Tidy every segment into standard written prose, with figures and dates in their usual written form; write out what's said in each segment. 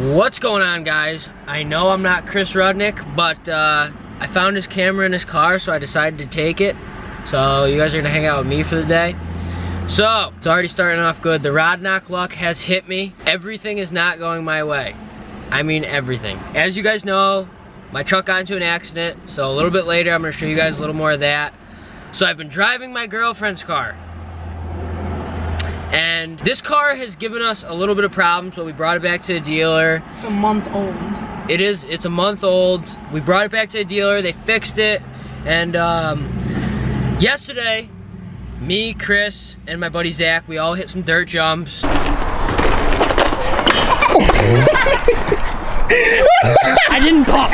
What's going on, guys? I know I'm not Chris Rudnick, but I found his camera in his car, so I decided to take it. So you guys are gonna hang out with me for the day. So it's already starting off good. The rod knock luck has hit me. Everything is not going my way. I mean everything. As you guys know, my truck got into an accident, so a little bit later I'm gonna show you guys a little more of that. So I've been driving my girlfriend's car. And this car has given us a little bit of problems, so we brought it back to the dealer. It's a month old. It's a month old. We brought it back to the dealer, they fixed it, and yesterday, me, Chris, and my buddy Zach, we all hit some dirt jumps. I didn't pop.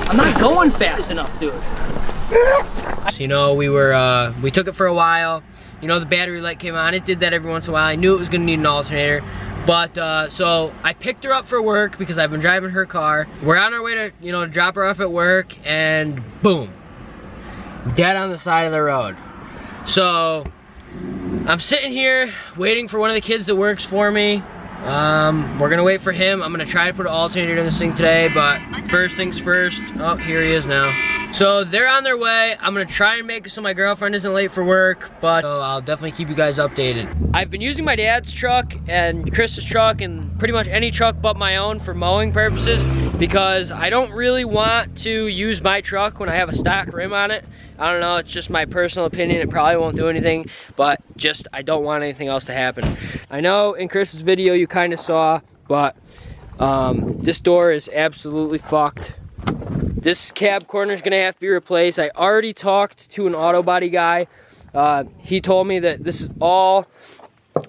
I'm not going fast enough, dude. You know, we took it for a while. You know, the battery light came on. It did that every once in a while. I knew it was gonna need an alternator. But, so I picked her up for work because I've been driving her car. We're on our way to, you know, drop her off at work, and boom. Dead on the side of the road. So, I'm sitting here waiting for one of the kids that works for me. We're gonna wait for him. I'm gonna try to put an alternator in this thing today, but first things first. Oh, here he is now. So they're on their way. I'm gonna try and make it so my girlfriend isn't late for work, but I'll definitely keep you guys updated. I've been using my dad's truck and Chris's truck and pretty much any truck but my own for mowing purposes because I don't really want to use my truck when I have a stock rim on it. I don't know, it's just my personal opinion. It probably won't do anything, but just I don't want anything else to happen. I know in Chris's video you kind of saw, but this door is absolutely fucked. This cab corner is gonna have to be replaced. I already talked to an auto body guy. He told me that this is all,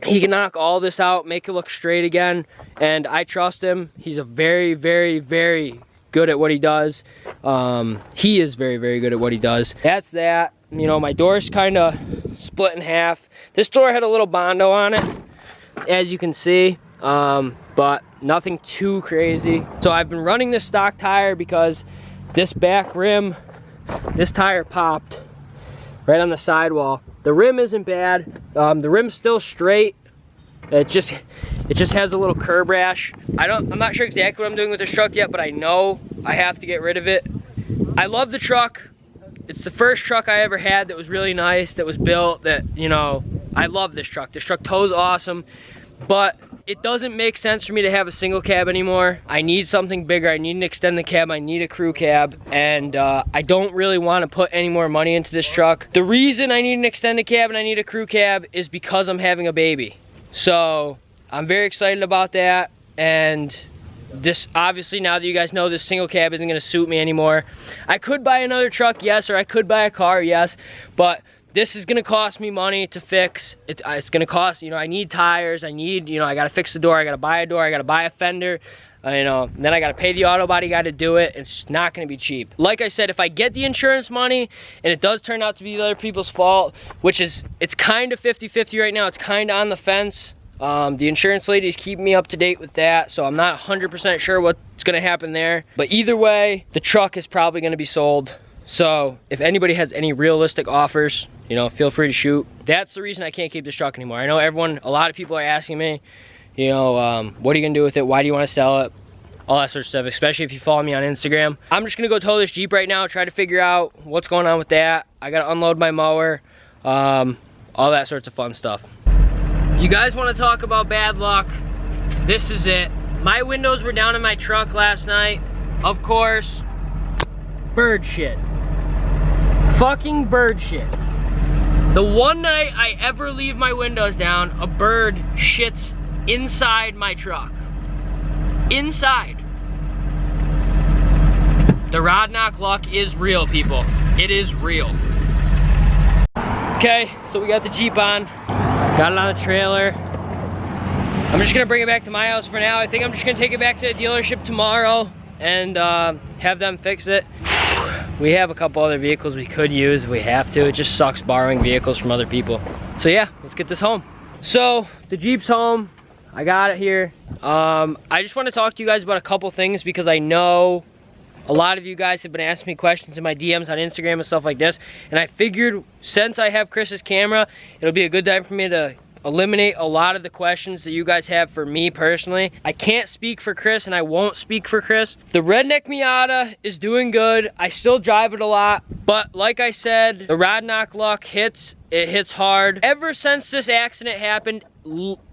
he can knock all this out, make it look straight again, and I trust him. He's a very, very, very good at what he does. He is very, very good at what he does. That's that. You know, my door's kind of split in half. This door had a little Bondo on it, as you can see, but nothing too crazy. So I've been running this stock tire because this back rim, this tire popped right on the sidewall. The rim isn't bad. The rim's still straight. It just has a little curb rash. I'm not sure exactly what I'm doing with this truck yet, but I know I have to get rid of it. I love the truck. It's the first truck I ever had that was really nice, that was built, that, you know, I love this truck. This truck tow's awesome, but it doesn't make sense for me to have a single cab anymore. I need something bigger. I need an extended cab. I need a crew cab, and I don't really want to put any more money into this truck. The reason I need an extended cab and I need a crew cab is because I'm having a baby. So I'm very excited about that, and this, obviously, now that you guys know, this single cab isn't gonna suit me anymore. I could buy another truck, yes, or I could buy a car, yes, but this is gonna cost me money to fix. It's gonna cost, you know, I need tires, I need, you know, I gotta fix the door, I gotta buy a door, I gotta buy a fender, you know, and then I gotta pay the auto body guy to do it. It's not gonna be cheap. Like I said, if I get the insurance money and it does turn out to be other people's fault, which is, it's kind of 50-50 right now, it's kind of on the fence. The insurance lady is keeping me up to date with that, so I'm not 100% sure what's gonna happen there. But either way, the truck is probably gonna be sold. So if anybody has any realistic offers, you know, feel free to shoot. That's the reason I can't keep this truck anymore. I know a lot of people are asking me, you know, what are you gonna do with it? Why do you wanna sell it? All that sort of stuff, especially if you follow me on Instagram. I'm just gonna go tow this Jeep right now, try to figure out what's going on with that. I gotta unload my mower, all that sorts of fun stuff. You guys wanna talk about bad luck? This is it. My windows were down in my truck last night. Of course, bird shit. Fucking bird shit. The one night I ever leave my windows down, a bird shits inside my truck. Inside. The rod knock luck is real, people. It is real. Okay, so we got the Jeep on. Got it on the trailer. I'm just gonna bring it back to my house for now. I think I'm just gonna take it back to the dealership tomorrow and have them fix it. We have a couple other vehicles we could use if we have to. It just sucks borrowing vehicles from other people. So yeah, let's get this home. So the Jeep's home. I got it here. I just want to talk to you guys about a couple things because I know a lot of you guys have been asking me questions in my DMs on Instagram and stuff like this, and I figured since I have Chris's camera, it'll be a good time for me to eliminate a lot of the questions that you guys have for me personally. I can't speak for Chris and I won't speak for Chris. The Redneck Miata is doing good. I still drive it a lot, but like I said, the rod knock luck hits, it hits hard. Ever since this accident happened,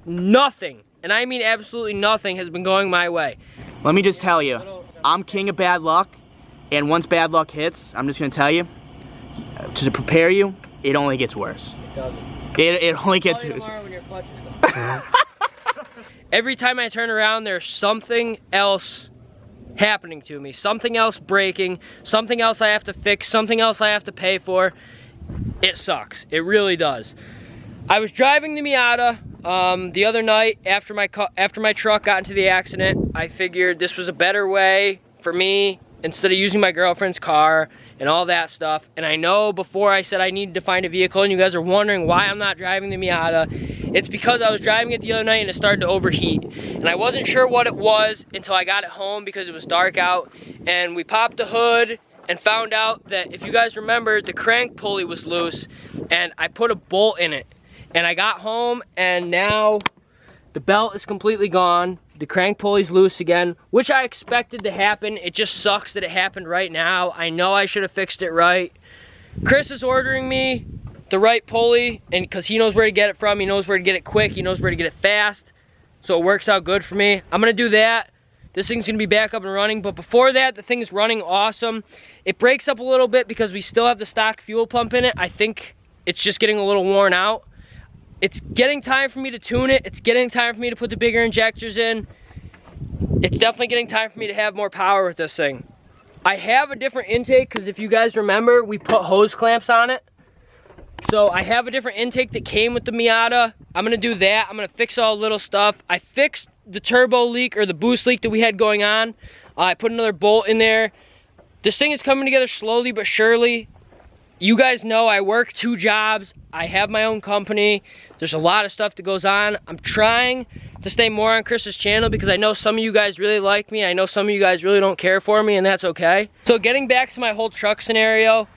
nothing, and I mean absolutely nothing, has been going my way. Let me just tell you, I'm king of bad luck, and once bad luck hits, I'm just gonna tell you, to prepare you, it only gets worse. It doesn't. It only gets worse. Every time I turn around, there's something else happening to me. Something else breaking, something else I have to fix, something else I have to pay for. It sucks. It really does. I was driving the Miata the other night after my truck got into the accident. I figured this was a better way for me instead of using my girlfriend's car and all that stuff. And I know before I said I needed to find a vehicle, and you guys are wondering why I'm not driving the Miata. It's because I was driving it the other night and it started to overheat. And I wasn't sure what it was until I got it home because it was dark out. And we popped the hood and found out that, if you guys remember, the crank pulley was loose and I put a bolt in it. And I got home and now the belt is completely gone. The crank pulley's loose again, which I expected to happen. It just sucks that it happened right now. I know I should have fixed it right. Chris is ordering me the right pulley, and because he knows where to get it from, he knows where to get it quick, he knows where to get it fast, so it works out good for me. I'm gonna do that. This thing's gonna be back up and running, but before that, the thing's running awesome. It breaks up a little bit because we still have the stock fuel pump in it. I think it's just getting a little worn out. It's getting time for me to tune it. It's getting time for me to put the bigger injectors in. It's definitely getting time for me to have more power with this thing. I have a different intake because if you guys remember, we put hose clamps on it. So I have a different intake that came with the Miata. I'm gonna do that. I'm gonna fix all the little stuff. I fixed the turbo leak or the boost leak that we had going on. I put another bolt in there. This thing is coming together slowly but surely. You guys know I work 2 jobs. I have my own company. There's a lot of stuff that goes on. I'm trying to stay more on Chris's channel because I know some of you guys really like me. I know some of you guys really don't care for me, and that's okay. So getting back to my whole truck scenario,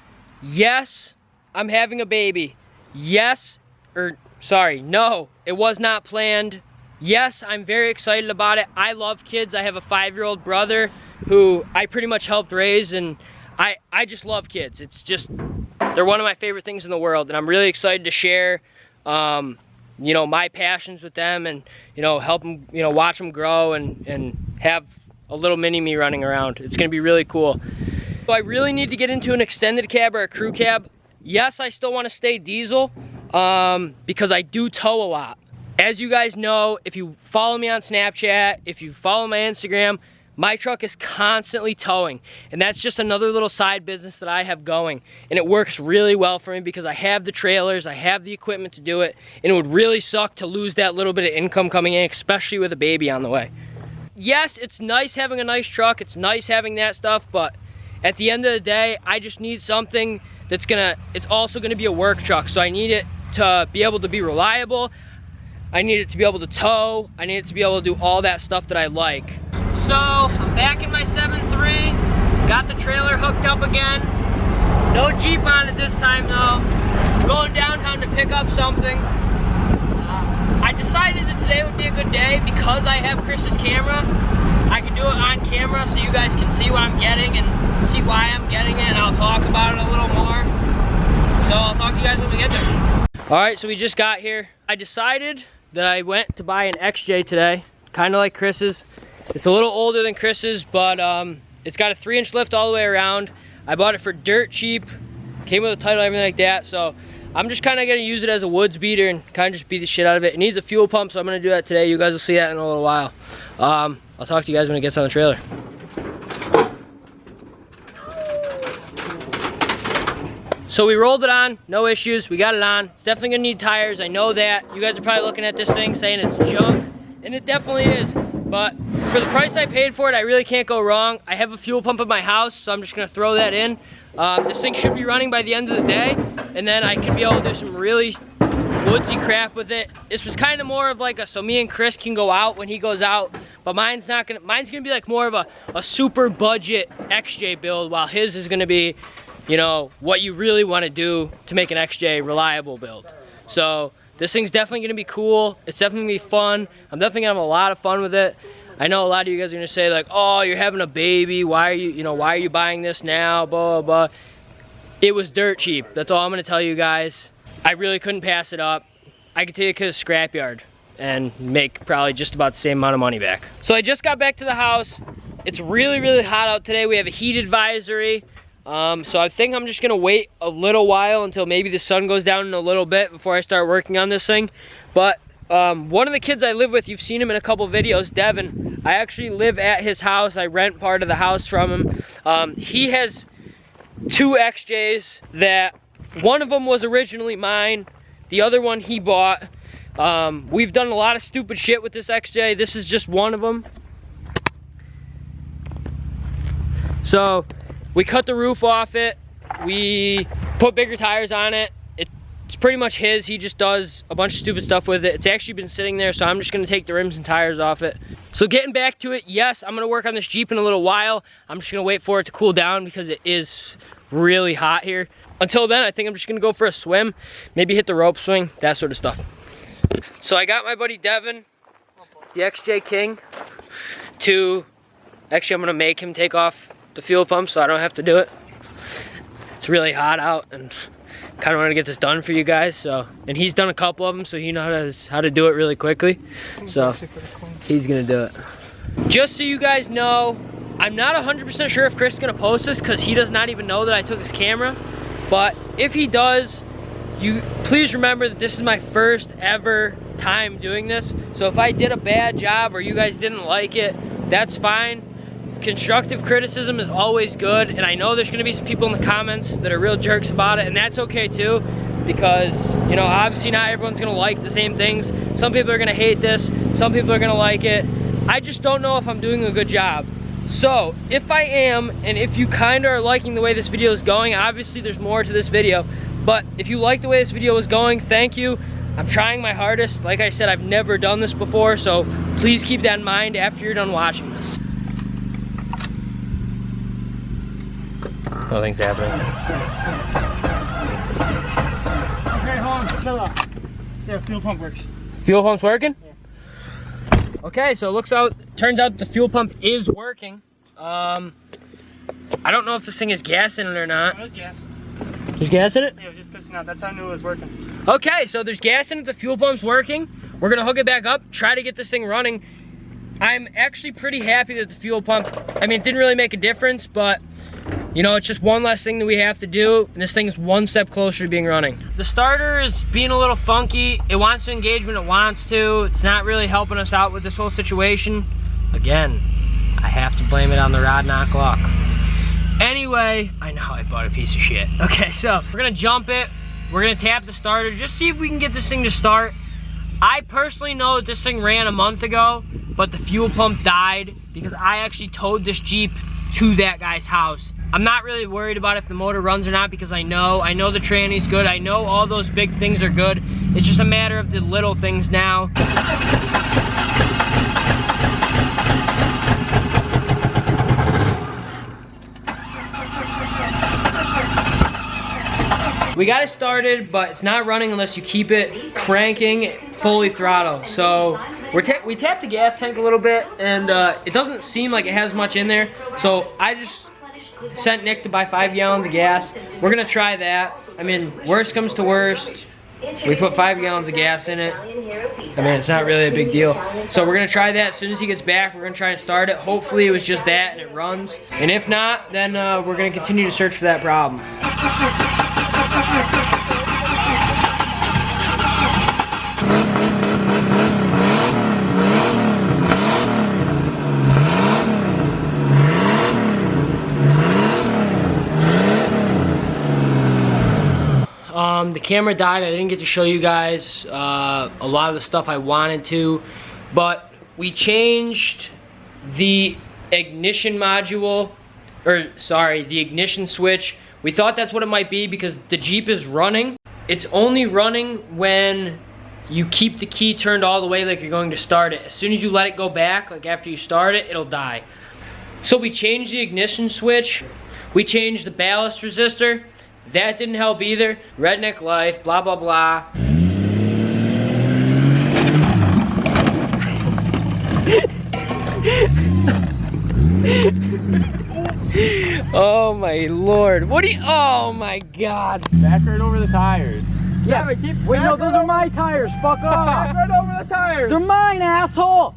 yes, I'm having a baby. Yes, no, it was not planned. Yes, I'm very excited about it. I love kids. I have a 5-year-old brother who I pretty much helped raise, and I just love kids. It's just, they're one of my favorite things in the world, and I'm really excited to share, you know, my passions with them, and, you know, help them, you know, watch them grow and have a little mini me running around. It's gonna be really cool. So I really need to get into an extended cab or a crew cab. Yes, I still want to stay diesel because I do tow a lot. As you guys know, if you follow me on Snapchat, if you follow my Instagram, my truck is constantly towing, and that's just another little side business that I have going, and it works really well for me because I have the trailers, I have the equipment to do it, and it would really suck to lose that little bit of income coming in, especially with a baby on the way. Yes, it's nice having a nice truck, it's nice having that stuff, but at the end of the day, I just need something that's it's also gonna be a work truck, so I need it to be able to be reliable, I need it to be able to tow, I need it to be able to do all that stuff that I like. So, I'm back in my 7.3, got the trailer hooked up again. No Jeep on it this time though. I'm going downtown to pick up something. I decided that today would be a good day because I have Chris's camera. I can do it on camera so you guys can see what I'm getting and see why I'm getting it, and I'll talk about it a little more. So, I'll talk to you guys when we get there. Alright, so we just got here. I decided that I went to buy an XJ today, kind of like Chris's. It's a little older than Chris's, but it's got a 3-inch lift all the way around. I bought it for dirt cheap, came with a title, everything like that, so I'm just kind of going to use it as a woods beater and kind of just beat the shit out of it. It needs a fuel pump, so I'm going to do that today. You guys will see that in a little while. I'll talk to you guys when it gets on the trailer. So we rolled it on, no issues, we got it on. It's definitely going to need tires, I know that. You guys are probably looking at this thing saying it's junk, and it definitely is. But for the price I paid for it, I really can't go wrong. I have a fuel pump at my house, so I'm just gonna throw that in. This thing should be running by the end of the day, and then I can be able to do some really woodsy crap with it. This was kind of more of like so me and Chris can go out when he goes out, but mine's gonna be like more of a super budget XJ build, while his is gonna be, you know, what you really wanna do to make an XJ reliable build. So This thing's definitely gonna be cool. It's definitely gonna be fun. I'm definitely gonna have a lot of fun with it. I know a lot of you guys are gonna say like, oh, you're having a baby. Why are why are you buying this now? Blah, blah, blah. It was dirt cheap. That's all I'm gonna tell you guys. I really couldn't pass it up. I could take it to the scrapyard and make probably just about the same amount of money back. So I just got back to the house. It's really, really hot out today. We have a heat advisory. So I think I'm just gonna wait a little while until maybe the sun goes down in a little bit before I start working on this thing. But one of the kids I live with, you've seen him in a couple videos, Devin. I actually live at his house. I rent part of the house from him. He has 2 XJs that one of them was originally mine. The other one he bought. We've done a lot of stupid shit with this XJ. This is just one of them. So we cut the roof off it. We put bigger tires on it. It's pretty much his. He just does a bunch of stupid stuff with it. It's actually been sitting there, so I'm just gonna take the rims and tires off it. So getting back to it, yes, I'm gonna work on this Jeep in a little while. I'm just gonna wait for it to cool down because it is really hot here. Until then, I think I'm just gonna go for a swim, maybe hit the rope swing, that sort of stuff. So I got my buddy Devin, the XJ King, actually I'm gonna make him take off the fuel pump so I don't have to do it. It's really hot out and kind of want to get this done for you guys. So, and he's done a couple of them, so he knows how to do it really quickly. So he's gonna do it. Just so you guys know, I'm not 100% sure if Chris is gonna post this because he does not even know that I took his camera. But if he does, please remember that this is my first ever time doing this. So if I did a bad job or you guys didn't like it, that's fine. Constructive criticism is always good, and I know there's gonna be some people in the comments that are real jerks about it, and that's okay too, because obviously not everyone's gonna like the same things. Some people are gonna hate this, some people are gonna like it. I just don't know if I'm doing a good job. So if I am, and if you kind of are liking the way this video is going, obviously there's more to this video, but if you like the way this video is going, thank you. I'm trying my hardest. Like I said, I've never done this before, so please keep that in mind after you're done watching this. Nothing's happening. Okay, hold on, chill out. Yeah, fuel pump works. Fuel pump's working? Yeah. Okay, so it turns out the fuel pump is working. I don't know if this thing has gas in it or not. There's gas. There's gas in it? Yeah, it was just pissing out. That's how I knew it was working. Okay, so there's gas in it, the fuel pump's working. We're gonna hook it back up, try to get this thing running. I'm actually pretty happy that the fuel pump, I mean, it didn't really make a difference, but it's just one less thing that we have to do, and this thing is one step closer to being running. The starter is being a little funky. It wants to engage when it wants to. It's not really helping us out with this whole situation. Again, I have to blame it on the rod knock lock. Anyway, I know I bought a piece of shit. Okay, so we're gonna jump it. We're gonna tap the starter, just see if we can get this thing to start. I personally know that this thing ran a month ago, but the fuel pump died because I actually towed this Jeep to that guy's house. I'm not really worried about if the motor runs or not because I know the tranny's good. I know all those big things are good. It's just a matter of the little things now. We got it started, but it's not running unless you keep it cranking fully throttle. So we tapped the gas tank a little bit, and it doesn't seem like it has much in there. So I just sent Nick to buy 5 gallons of gas. We're gonna try that. I mean, worst comes to worst, we put 5 gallons of gas in it. I mean, it's not really a big deal. So we're gonna try that as soon as he gets back. We're gonna try and start it. Hopefully it was just that and it runs. And if not, then we're gonna continue to search for that problem. The camera died. I didn't get to show you guys a lot of the stuff I wanted to, but we changed the ignition module, or sorry, the ignition switch. We thought that's what it might be because the Jeep is running. It's only running when you keep the key turned all the way like you're going to start it. As soon as you let it go back, like after you start it, it'll die. So we changed the ignition switch. We changed the ballast resistor. That didn't help either. Redneck life, blah, blah, blah. Oh my lord. What do you, oh my god. Back right over the tires. Yeah, but keep wait, no, those are my tires. Fuck off. Back right over the tires. They're mine, asshole.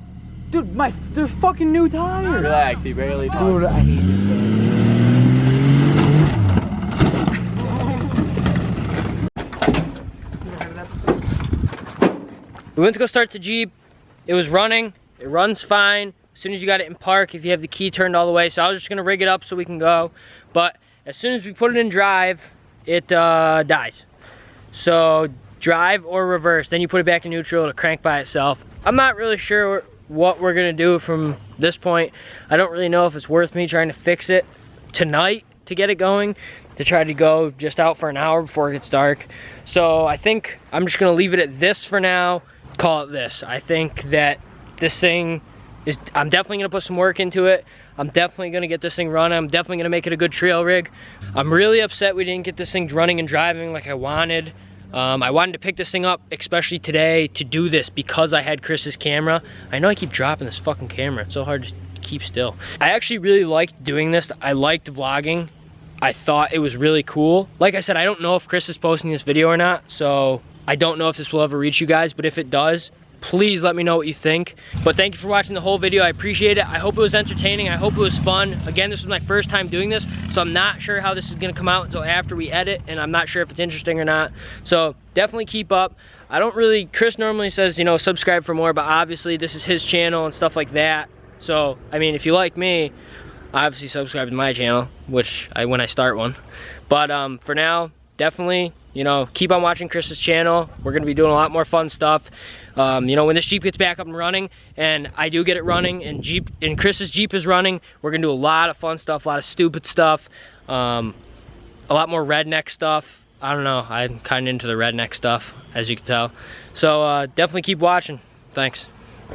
Dude, they're fucking new tires. Relax, he barely talks. Dude, I hate this game. We went to go start the Jeep. It was running. It runs fine. As soon as you got it in park, if you have the key turned all the way. So I was just gonna rig it up so we can go. But as soon as we put it in drive, it dies. So drive or reverse, then you put it back in neutral, it'll crank by itself. I'm not really sure what we're gonna do from this point. I don't really know if it's worth me trying to fix it tonight to get it going, to try to go just out for an hour before it gets dark. So I think I'm just gonna leave it at this for now, call it this. I think that this thing is, I'm definitely gonna put some work into it. I'm definitely gonna get this thing running. I'm definitely gonna make it a good trail rig. I'm really upset we didn't get this thing running and driving like I wanted. I wanted to pick this thing up, especially today, to do this because I had Chris's camera. I know I keep dropping this fucking camera. It's so hard to keep still. I actually really liked doing this. I liked vlogging. I thought it was really cool. Like I said, I don't know if Chris is posting this video or not, so I don't know if this will ever reach you guys, but if it does, please let me know what you think. But thank you for watching the whole video. I appreciate it. I hope it was entertaining. I hope it was fun. Again, this was my first time doing this, so I'm not sure how this is gonna come out until after we edit, and I'm not sure if it's interesting or not. So definitely keep up. I don't really, Chris normally says, you know, subscribe for more, but obviously this is his channel and stuff like that. So, I mean, if you like me, obviously subscribe to my channel, which when I start one. But for now, definitely, you know, keep on watching Chris's channel. We're gonna be doing a lot more fun stuff. You know, when this Jeep gets back up and running, and I do get it running, and Chris's Jeep is running, we're gonna do a lot of fun stuff, a lot of stupid stuff, a lot more redneck stuff. I don't know, I'm kind of into the redneck stuff, as you can tell. So definitely keep watching. Thanks.